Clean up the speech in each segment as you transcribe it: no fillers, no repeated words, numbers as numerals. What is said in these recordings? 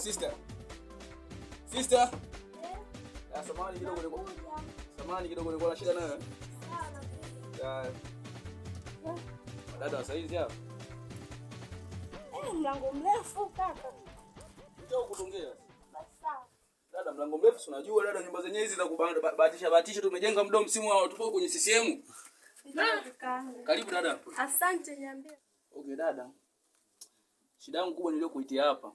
sister. Sister. Samahani kidogo niko. Samahani kidogo niko na shida nayo. Dada saizi hapa. Mlango mrefu kaka. Njoo kutongea. Sawa. Dada mlango mrefu si unajua dada nyumba zenyewe hizi za kubahatisha tumejenga mdo msimu wa tupo kwenye CCM. Karibu dada. Asante niambie. Okay dada. Shida yangu kubwa niliyokuitia hapa.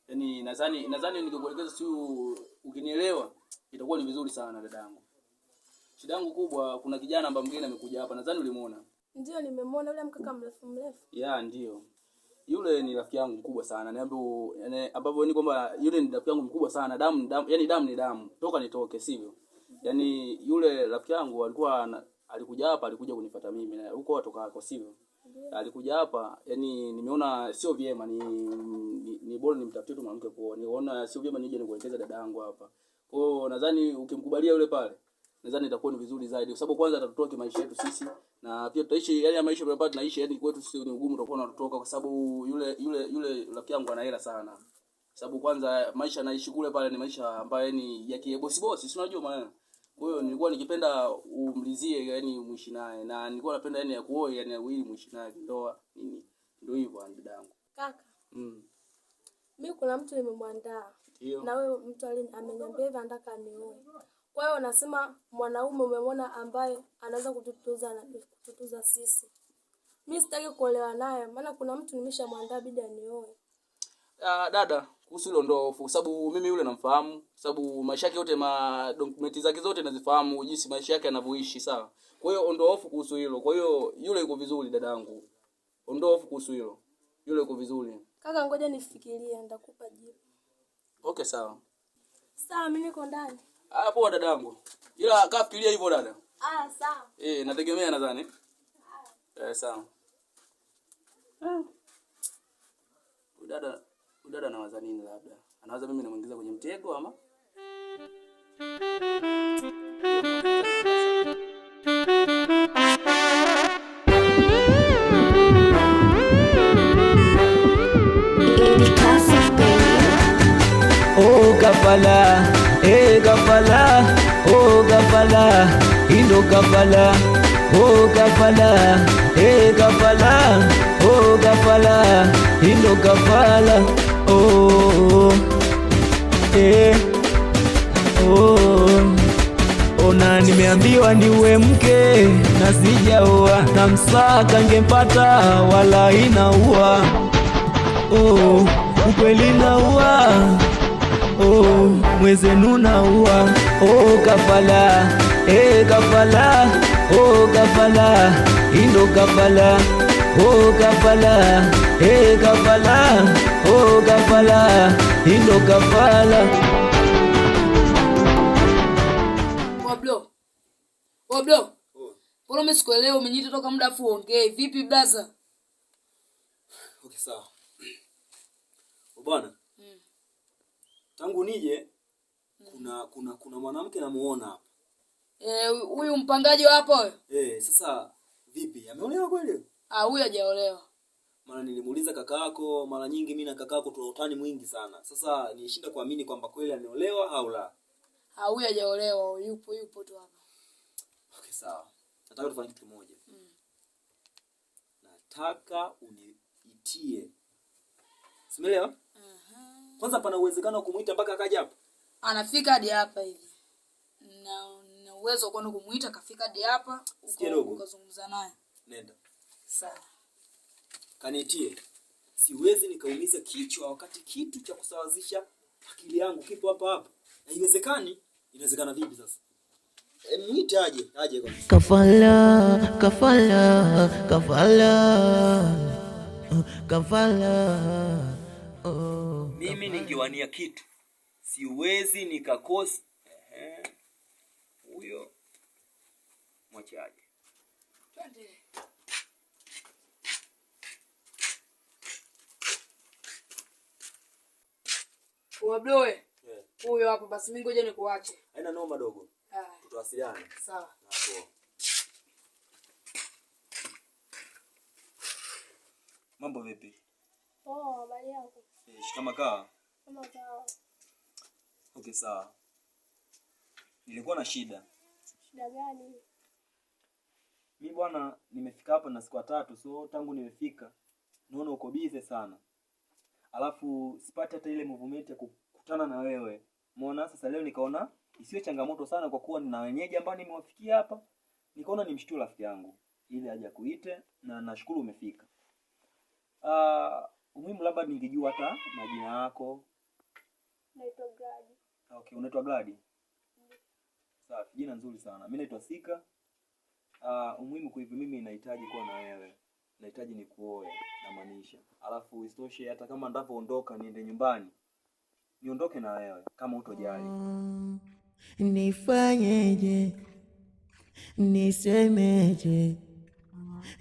Yaani nadhani nikikuelekeza siyo ukinielewa itakuwa ni vizuri sana dadangu. Shida yangu kubwa kuna kijana ambaye mwingine amekuja hapa. Nadhani ulimuona. Ndio nimemwona yule mkaka mrefu. Ndio. Yule ni rafiki yangu mkubwa sana. Niambie ambapo ni kwamba yule ni rafiki yangu mkubwa sana. Damu ni damu. Toka nitoke sivyo. Yaani yule rafiki yangu alikuja hapa, alikuja kunifuata mimi na huko watoka wako sivyo. Alikuja hapa, yani nimeona sio vyema ni bora nimtafutie tu mwanamke kwa. Niona sio vyema nije nikuelekeza dada yangu hapa. Kwa hiyo nadhani ukimkubalia yule pale, nadhani itakuwa ni vizuri zaidi. Kwa sababu kwanza atatutoa maisha yetu sisi na pia tutaishi yani maisha tunayopata tunaishi yani kwetu sisi ni ugumu tutakuwa tunatoka kwa sababu yule rafiki yangu ana hela sana. Kwa sababu kwanza maisha naishi kule pale ni maisha ambayo ni ya kibosi, si unajua maana. Kwa hiyo nilikuwa nikipenda umlizie yani muishi naye na nilikuwa napenda yani akuoe yani ili muishi naye ndoa nini. Ndio hivyo dadangu. Kaka. Mimi kuna mtu nimemwandaa. Na wewe mtu ameniambia hivi anataka nioe. Kwa hiyo nasema mwanaume umemwona ambaye anaweza kututuza sisi. Mimi sitaki kuolewa naye maana kuna mtu nimeshamwandaa bidi anioe. Dada, kuhusu hilo ndo hofu sababu mimi yule namfahamu, sababu maisha yake yote dokumenti zake zote nazifahamu, jinsi maisha yake yanavyoishi sawa. Kwa hiyo ondoa hofu kuhusu hilo. Kwa hiyo yule yuko vizuri dadangu. Ondoa hofu kuhusu hilo. Yule yuko vizuri. Kaka ngoja nifikirie nitakupa jibu. Okay sawa. Sawa mimi niko ndani. Poa dadangu. Ila kafikiria hivyo dada. Sawa. Nategemea nadhani. Sawa. Dada anawaza nini labda? Anawaza mimi namuingiza kwenye mtego ama? Kafala, kafala, kafala, indo kafala, kafala, kafala, kafala, indo kafala, ona nimeambiwa niwe mke na sijaoa, na msaka ngempata wala inaua, ukweli naua, mwezenu naua, kafala, kafala, kafala, indo kafala, kafala, kafala, kafala, indo kafala. Wablo. Mbona mimi sikuelewa umeniita toka muda afu ongee. Vipi blaza? Okay sawa. Bwana. Tangu nije kuna mwanamke namuona hapa. Huyu mpangaji wa hapo? Sasa vipi? Ameolewa kweli? Huyu hajaolewa. Maana nilimuuliza kakaako, mara nyingi mimi na kakaako tuna utani mwingi sana. Sasa nishinda kuamini kwamba kweli ameolewa au la. Huyu hajaolewa, yupo tu hapa. Okay sawa. Nataka tufanye kitu kimoja. Nataka uniitie. Simeelewa? Kwanza pana uwezekano kumuita mpaka akaja hapa. Anafika hadi hapa hivi. Na uwezo kwenda kumuita kafika hadi hapa, ukazungumza naye. Nenda. Sawa. Kanitie. Siwezi nikaumiza kichwa wakati kitu cha kusawazisha akili yangu kipo hapa. Na inawezekana vipi sasa? Muite aje kwa. Kafala, kafala, kafala. Kafala. Mimi ningewania kitu. Siwezi nikakosa. Huyo. Mwachaje. Twende. Wabloe. Huyo hapo basi mimi ngoja nikuache. Haina noma dogo. Tutawasiliana. Sawa. Poa. Mambo vipi? Habari yako? Shikama kaa. Kama sawa. Okay, sawa. Nilikuwa na shida. Shida gani? Mimi bwana nimefika hapa na siku 3, so tangu nimefika naona uko busy sana. Alafu sipati hata ile movement ya kukutana na wewe. Umeona, sasa leo nikaona isiwe changamoto sana kwa kuwa nina wenyeji ambao nimewafikia hapa. Nikaona nimshtue rafiki yangu ili aje kuite, na nashukuru umefika. Umuhimu labda ningejua hata majina yako. Naitwa Gladi. Okay, unaitwa Gladi? Sawa, jina nzuri sana. Mimi naitwa Sika. Umuhimu kwa hivyo mimi nahitaji kuwa na wewe. Nahitaji nikuoe na maanisha. Alafu isitoshe hata kama ndapoondoka niende nyumbani, niondoke na wewe kama utojali. Nifanyeje? Nisemeje?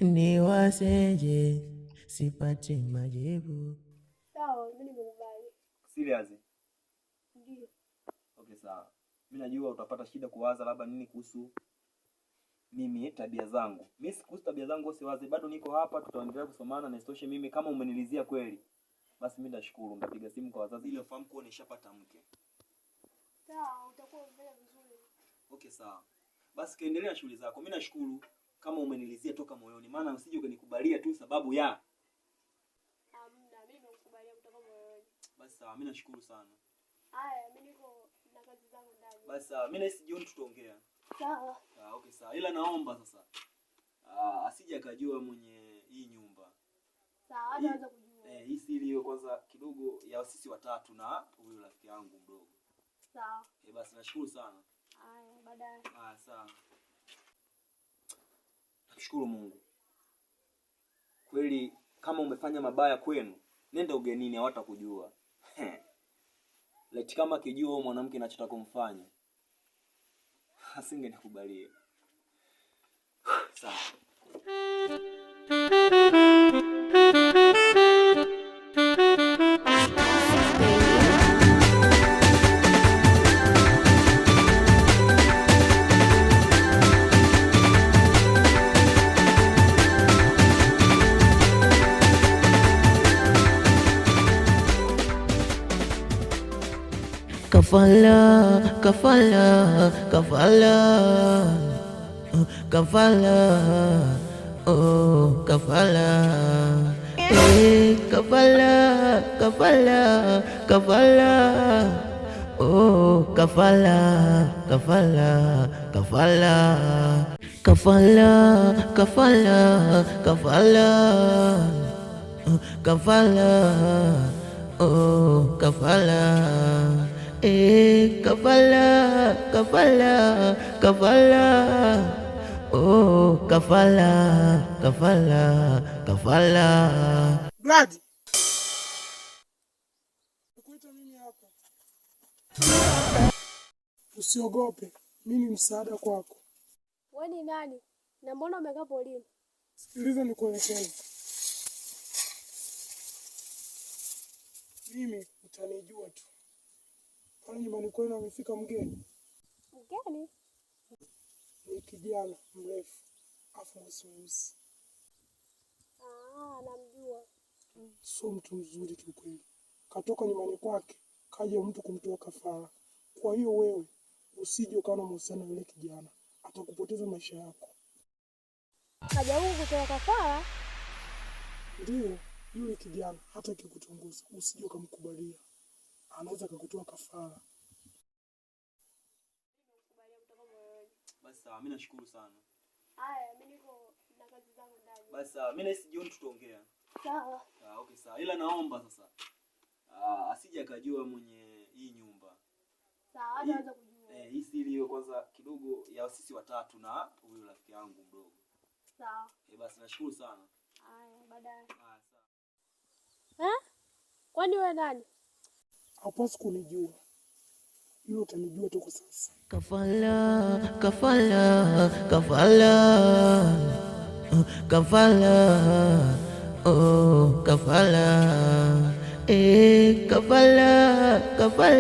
Niwaseje? Sipati majibu. Sawa, mimi nimekubali. Serious? Ndio. Okay, sawa. Mimi najua utapata shida kuwaza labda nini kuhusu mimi tabia zangu. Mimi sikuhusu tabia zangu usiwaze, bado niko hapa, tutaendelea kusomana na isitoshe mimi kama umenilizia kweli, basi mimi nashukuru. Nitapiga simu kwa wazazi ili wafahamu kuwa nishapata mke. Sawa, utakuwa umefanya vizuri. Okay, sawa. Basi kaendelea shughuli zako. Mimi nashukuru kama umenilizia toka moyoni, maana usije ukanikubalia tu sababu ya. Hamna, mimi nimekubalia kutoka moyoni. Basi sawa, mimi nashukuru sana. Haya, mimi niko na kazi zangu ndani. Basi sawa, mimi nahisi jioni tutaongea. Sawa. Okay, sawa. Ila naomba sasa asije akajua mwenye hii nyumba. Sawa, anaweza kujua. Hii siri hiyo kwanza kidogo ya sisi watatu na huyu rafiki yangu mdogo. Sawa. Basi nashukuru sana. Haya, baadaye. Sawa. Nashukuru Mungu. Kweli kama umefanya mabaya kwenu, nenda ugenini hawatakujua. Leti kama kijua mwanamke anachotaka kumfanya, asingenikubalia. Sawa. Kafala, kafala, kafala, kafala, oh kafala, kafala, kafala, kafala, oh kafala, kafala, kafala, kafala, kafala, kafala, kafala, oh kafala. Kafala, kafala, kafala, oh kafala, kafala, kafala. Gladi, nakuita mimi hapa. Usiogope, mimi ni msaada kwako. Wewe ni nani? Na mbona umekaa polini? Sikiliza nikuelekeze. Mimi utanijua tu. Pale nyumbani kwenu amefika mgeni. Mgeni? Ni kijana mrefu, afu mweusi. Namjua. Sio mtu mzuri kiukweli. Katoka nyumbani kwake, kaja mtu kumtoa kafara. Kwa hiyo wewe usije ukawa na mahusiano na yule kijana, atakupoteza maisha yako. Kaja huku kutoa kafara? Ndio, yule kijana hata kikutongoza, usije ukamkubalia. Anaweza kukutoa kafara. Basi sawa, mimi nashukuru sana. Haya, mimi niko na kazi zangu ndani. Basi sawa, mimi nahisi jioni tutaongea. Sawa. Okay, sawa. Ila naomba sasa asije akajua mwenye hii nyumba. Sawa, anaweza kujua. Hii siri hiyo kwanza kidogo ya sisi watatu na huyu rafiki yangu mdogo. Sawa. Basi nashukuru sana. Haya, baadaye. Sawa. Kwani wewe nani? Hapaswi kunijua. Yule utanijua tu kwa sasa. Kafala, kafala, kafala, kafala, oh kafala, kafala, kafala.